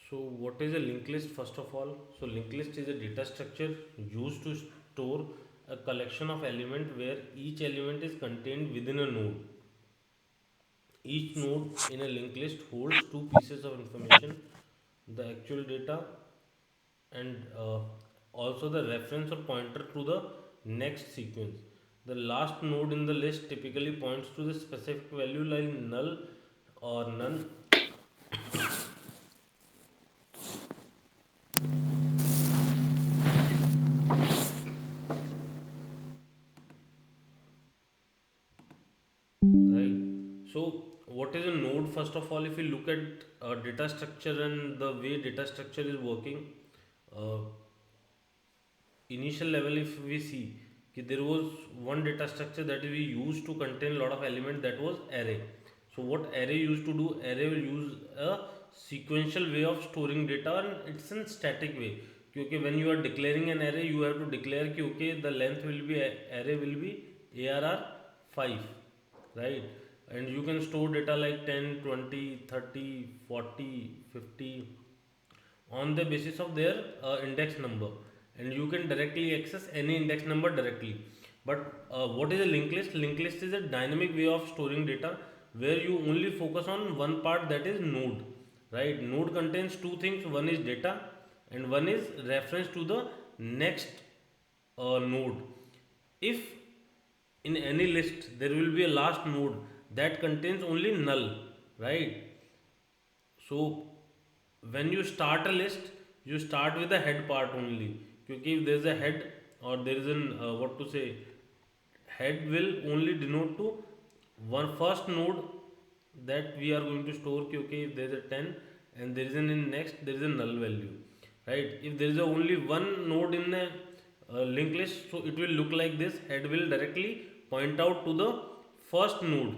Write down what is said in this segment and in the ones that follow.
So, what is a linked list first of all? So, linked list is a data structure used to store a collection of elements where each element is contained within a node. Each node in a linked list holds two pieces of information, the actual data and also the reference or pointer to the next sequence. The last node in the list typically points to the specific value like null or none. Right. So, what is a node? First of all, if you look at data structure and the way data structure is working, uh, initial level, if we see, there was one data structure that we used to contain a lot of elements, that was array. So, what array used to do? Array will use a sequential way of storing data, and it's in static way. Okay, when you are declaring an array, you have to declare कि okay, the length will be array will be ARR 5, right? And you can store data like 10, 20, 30, 40, 50 on the basis of their index number, and you can directly access any index number directly. But what is a linked list? Linked list is a dynamic way of storing data where you only focus on one part, that is node, right? Node contains two things: one is data and one is reference to the next node. If in any list there will be a last node that contains only null, right? So when you start a list, you start with the head part only. क्योंकि if there is a head or there is an what to say, head will only denote to one first node that we are going to store. क्योंकि if there is a 10 and there is an in next there is a null value, right? If there is a only one node in the linked list, so it will look like this: head will directly point out to the first node,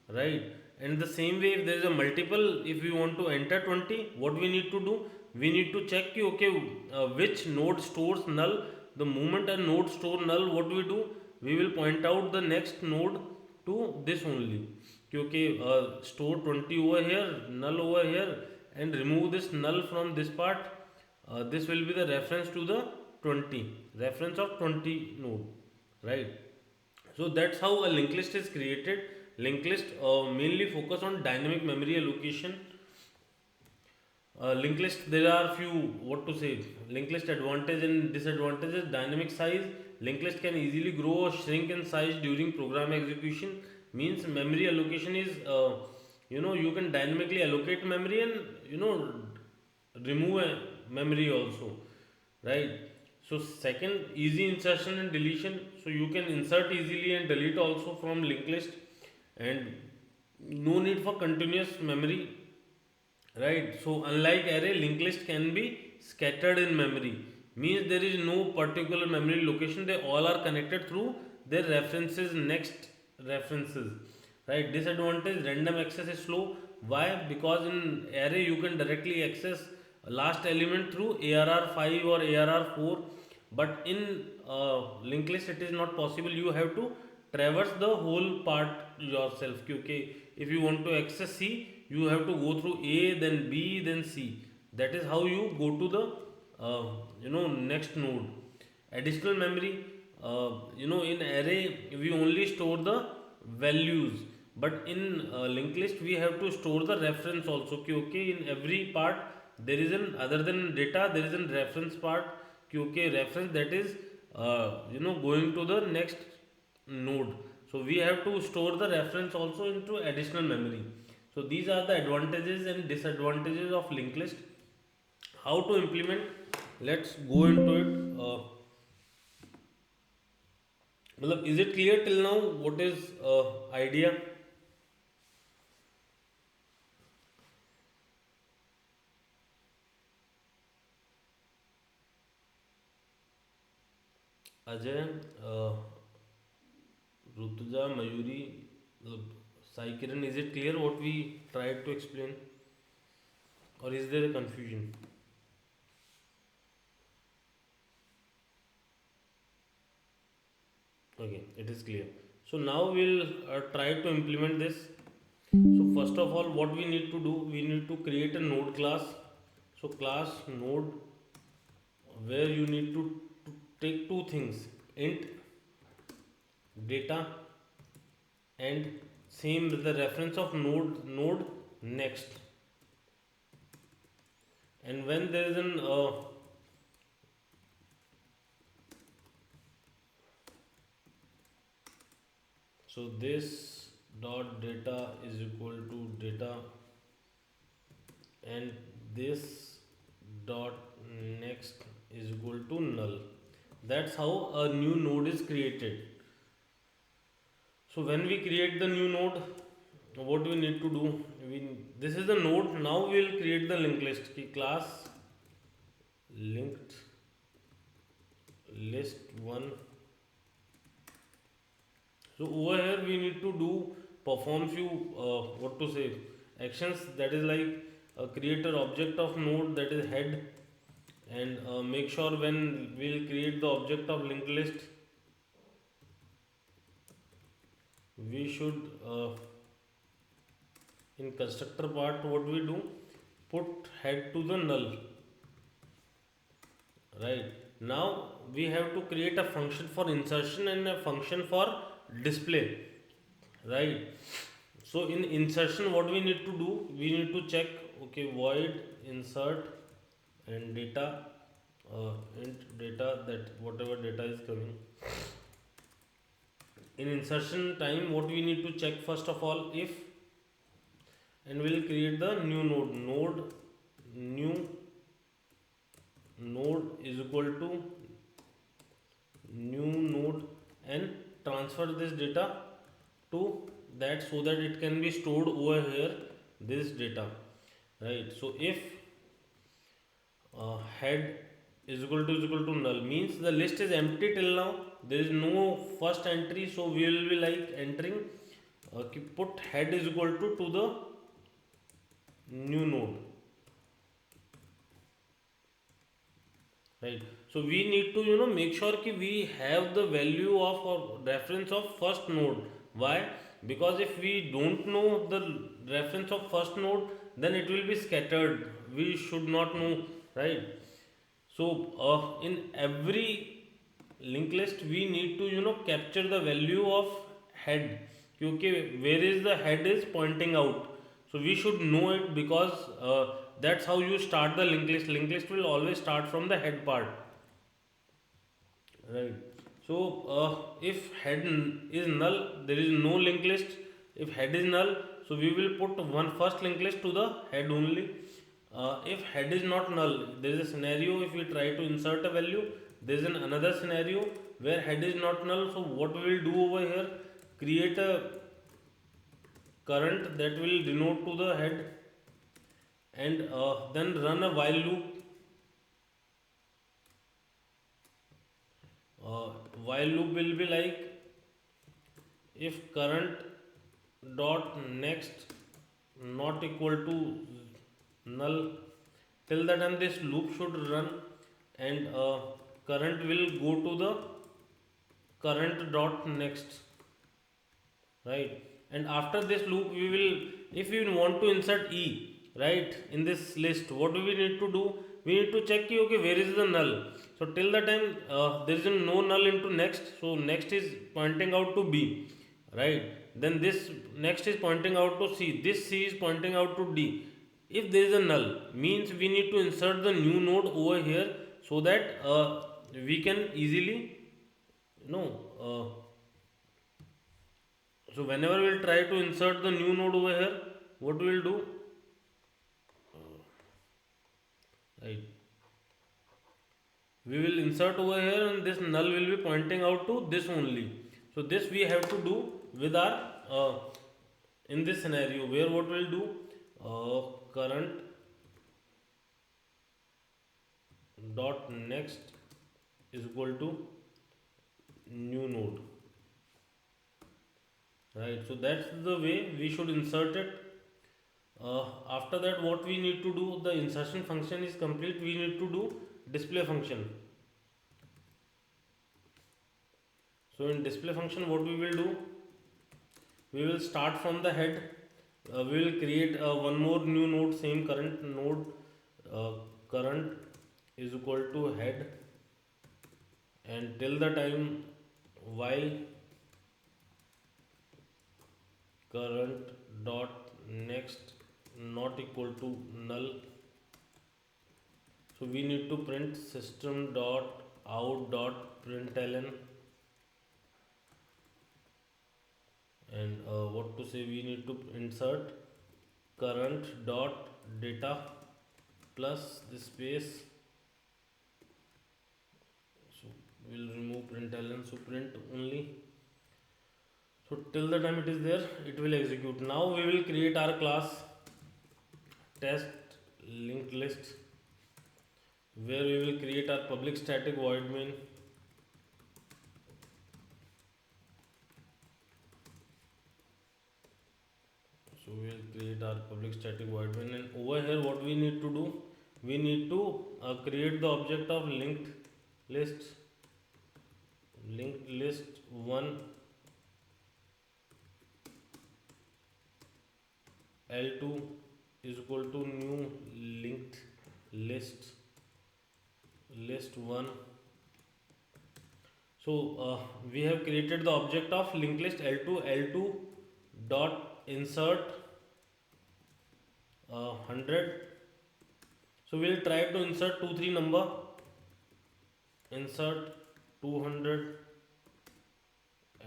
right? And the same way, if there is a multiple, if we want to enter 20, what we need to do? We need to check कि okay, which node stores null. The moment a node store null, what we do? We will point out the next node to this only. क्योंकि store 20 over here, null over here, and remove this null from this part. This will be the reference to the 20, reference of 20 node, right? So that's how a linked list is created. Linked list mainly focus on dynamic memory allocation. Linked list, there are few, what to say, linked list advantage and disadvantages. Dynamic size: linked list can easily grow or shrink in size during program execution. Means memory allocation is you can dynamically allocate memory and remove a memory also, right? So second, easy insertion and deletion. So you can insert easily and delete also from linked list, and no need for continuous memory, right? So unlike array, linked list can be scattered in memory. Means there is no particular memory location, they all are connected through their references, next references, right? Disadvantage: random access is slow. Why? Because in array you can directly access last element through ARR 5 or ARR 4, but in linked list it is not possible. You have to traverse the whole part yourself. Okay, if you want to access C, you have to go through A, then B, then C. That is how you go to the next node. Additional memory: in array we only store the values, but in linked list we have to store the reference also. Okay, in every part there is an, other than data, there is a reference part. Okay, reference, that is going to the next node. So we have to store the reference also into additional memory. So these are the advantages and disadvantages of linked list. How to implement? Let's go into it. Is it clear till now? What is idea? Ajay, Rutuja, Mayuri, Sai Kiran, is it clear what we tried to explain, or is there a confusion? Okay, it is clear. So now we'll try to implement this. So first of all, what we need to do, we need to create a node class. So class node where you need to take two things, int data and same with the reference of node next. And when there is an so this dot data is equal to data and this dot next is equal to null. That's how a new node is created. So when we create the new node, what we need to do? This is the node. Now we will create the linked list. Ki class linked list one. So over here we need to do perform few what to say actions, that is like create an object of node, that is head, and make sure when we'll create the object of linked list, we should in constructor part what we do, put head to the null. Right, now we have to create a function for insertion and a function for display. Right, so in insertion what we need to do, we need to check, okay, void insert and data int data, that whatever data is coming. In insertion time what we need to check, first of all, if, and we'll create the new node new node is equal to new node and transfer this data to that, so that it can be stored over here, this data. Right, so if head is equal to null means the list is empty till now, there is no first entry, so we will be like entering put head is equal to the new node. Right, so we need to make sure ki we have the value of or reference of first node. Why? Because if we don't know the reference of first node, then it will be scattered, we should not know. Right, so in every linked list we need to capture the value of head, okay, where is the head is pointing out, so we should know it, because that's how you start the linked list. Linked list will always start from the head part. Right, so if head is null, there is no linked list. If head is null, so we will put one first linked list to the head only. If head is not null, there is a scenario, if we try to insert a value, there is another scenario where head is not null. So what we will do over here, create a current that will denote to the head, and then run a while loop. While loop will be like, if current dot next not equal to null, till the time this loop should run, and current will go to the current dot next. Right, and after this loop we will, if we want to insert e, right, in this list, what do we need to do, we need to check okay, where is the null. So till the time there is no null into next, so next is pointing out to b. Right, then this next is pointing out to c, this c is pointing out to d. If there is a null, means we need to insert the new node over here, so that we can easily uh, so whenever we will try to insert the new node over here, what we will do, right, we will insert over here and this null will be pointing out to this only. So this we have to do with our in this scenario, where what we will do, current dot next is equal to new node. Right, so that's the way we should insert it. After that what we need to do, the insertion function is complete, we need to do display function. So in display function what we will do, we will start from the head, we will create one more new node, same current node, current is equal to head, and till the time while current dot next not equal to null, so we need to print system dot out dot println, and what to say, we need to insert current dot data plus the space. So we'll remove println, so print only. So till the time it is there, it will execute. Now we will create our class test linked list, where we will create our public static void main. So we will create our public static void main, and over here what we need to do, we need to create the object of linked list 1 L2 is equal to new linked list 1. So we have created the object of linked list L2 dot insert 100. So we'll try to insert 2 3 number, insert 200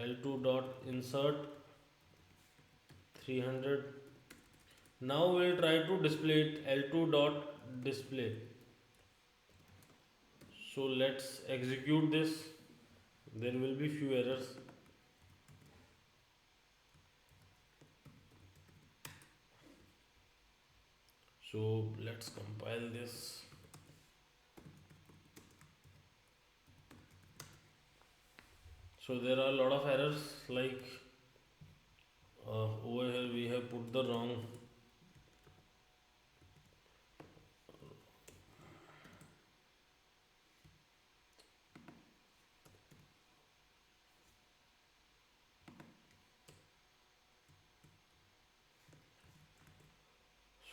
L2 dot insert 300. Now we'll try to display it, L2 dot display. So let's execute this. There will be few errors. So let's compile this. So there are a lot of errors, like over here we have put the wrong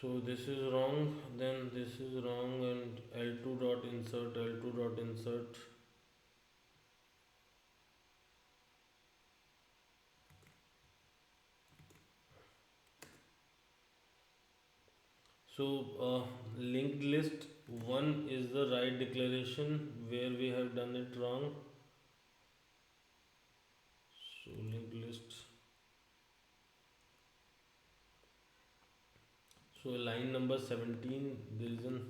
so this is wrong, then this is wrong, and L2 dot insert. So linked list 1 is the right declaration, where we have done it wrong. So linked list, so line number 17, there is an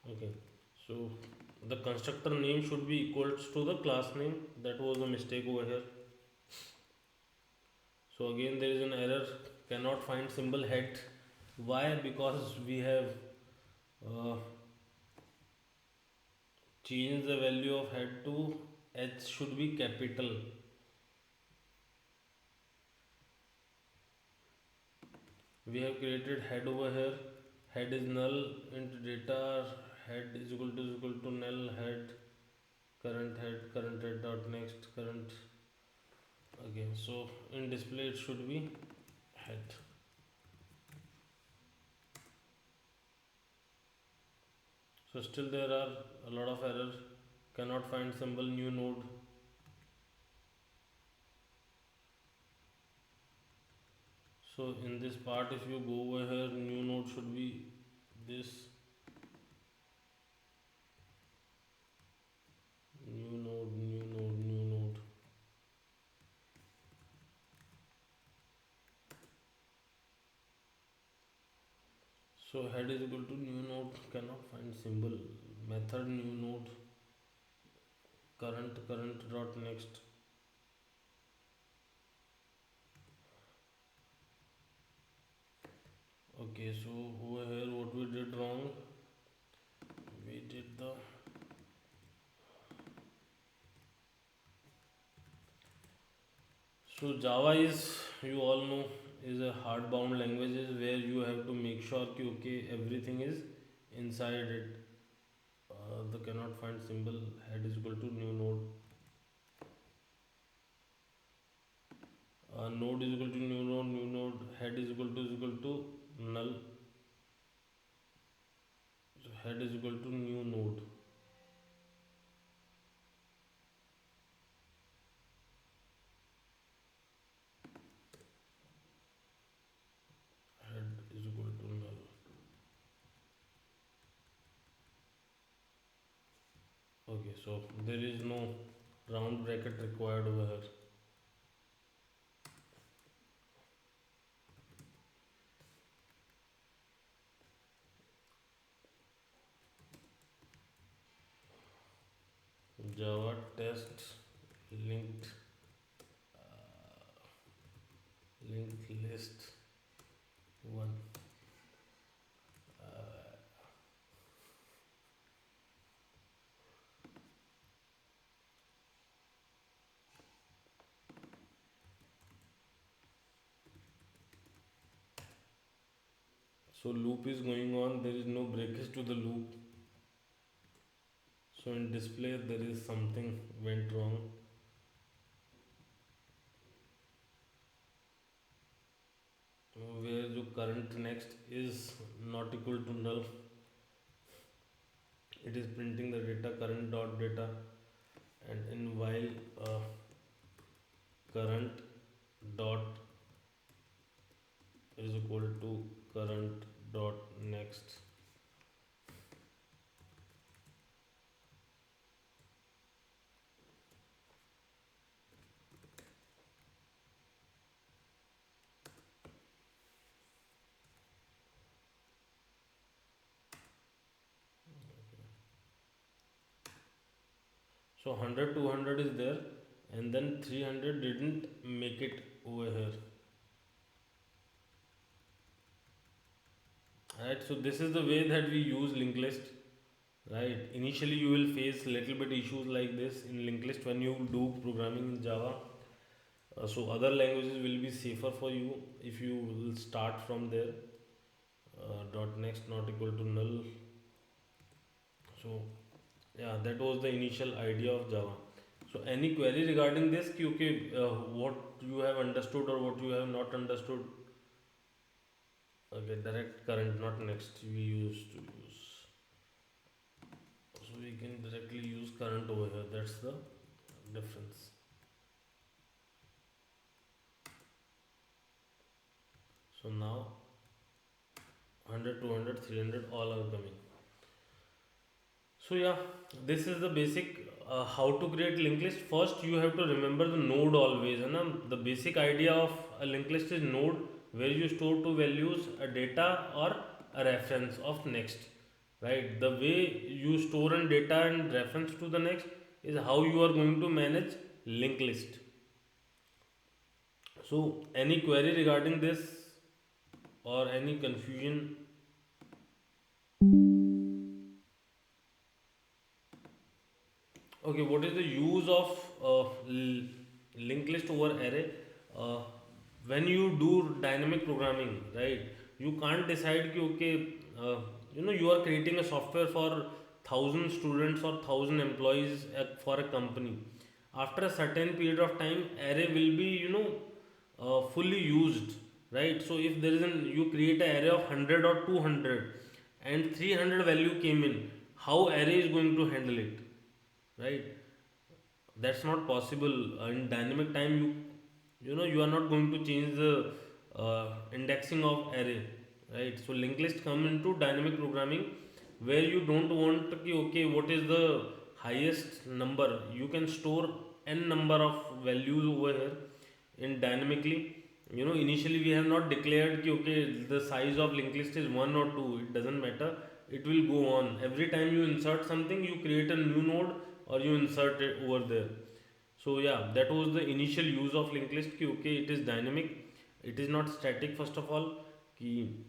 okay. So the constructor name should be equals to the class name. That was a mistake over here. So again there is an error, cannot find symbol head. Why? Because we have uh, changed the value of head to H should be capital. We have created head over here. Head is null into data. Head is equal to null head current head dot next current. Again, so in display it should be head. So still there are a lot of errors. Cannot find symbol new node. So in this part, if you go over here, new node should be this. New node. So head is equal to new node, cannot find symbol. Method new node, current dot next. Okay, so over here what we did wrong, we did the so Java is, you all know, is a hardbound languages where you have to make sure कि okay everything is inside it. the cannot find symbol, head is equal to new node. Node is equal to new node, head is equal to null. So head is equal to new node. Head is equal to null. Okay, so there is no round bracket required over here. Java test linked linked list one. So loop is going on, there is no breakage to the loop. So in display there is something went wrong. Where the current next is not equal to null. It is printing the data current dot data, and in while current dot is equal to current dot next. So 100 200 is there, and then 300 didn't make it over here. Right, so this is the way that we use linked list. Right, initially you will face little bit issues like this in linked list when you do programming in Java. So other languages will be safer for you if you will start from there. Dot next not equal to null. So yeah, that was the initial idea of Java. So any query regarding this? कि okay, what you have understood or what you have not understood? Okay, direct current, not next. We used to use. So we can directly use current over here. That's the difference. So now 100, 200, 300 all are coming. So yeah, this is the basic how to create linked list. First, you have to remember the node always. And the basic idea of a linked list is node where you store two values, a data or a reference of next. Right? The way you store and data and reference to the next is how you are going to manage linked list. So any query regarding this or any confusion? Okay, what is the use of linked list over array? Uh, when you do dynamic programming, right? You can't decide कि okay, you are creating a software for 1,000 students or 1,000 employees for a company. After a certain period of time, array will be fully used, right? So if there is an you create an array of 100 or 200, and 300 value came in, how array is going to handle it? Right, that's not possible. In dynamic time you are not going to change the indexing of array, right? So linked list come into dynamic programming where you don't want ki, okay, what is the highest number. You can store n number of values over here in dynamically. Initially we have not declared ki, okay, the size of linked list is 1 or 2, it doesn't matter. It will go on every time you insert something, you create a new node or you insert it over there. So yeah, that was the initial use of linked list ki, okay, it is dynamic, it is not static. First of all, ki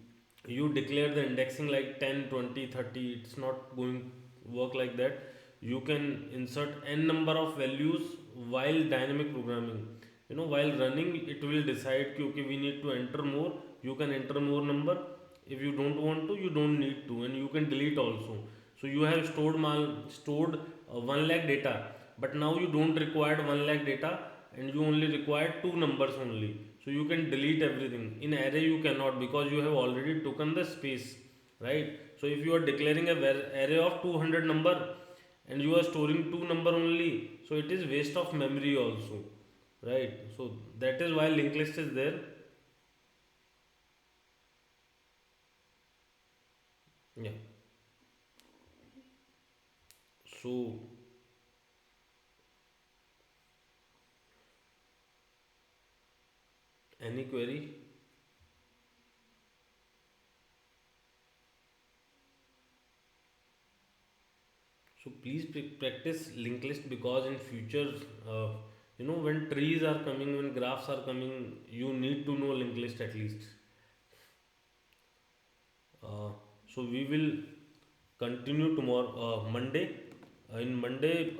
you declare the indexing like 10, 20, 30, it's not going work like that. You can insert n number of values while dynamic programming. While running it will decide ki, okay, we need to enter more. You can enter more number. If you don't want to, you don't need to, and you can delete also. So you have stored 1 lakh data, but now you don't require 1 lakh data, and you only require two numbers only. So you can delete everything. In array you cannot, because you have already taken the space, right? So if you are declaring a array of 200 number, and you are storing two number only, so it is waste of memory also, right? So that is why linked list is there. Yeah. So any query? So please practice linked list, because in future, uh, when trees are coming, when graphs are coming, you need to know linked list at least. uh, so we will continue tomorrow, Monday. In Monday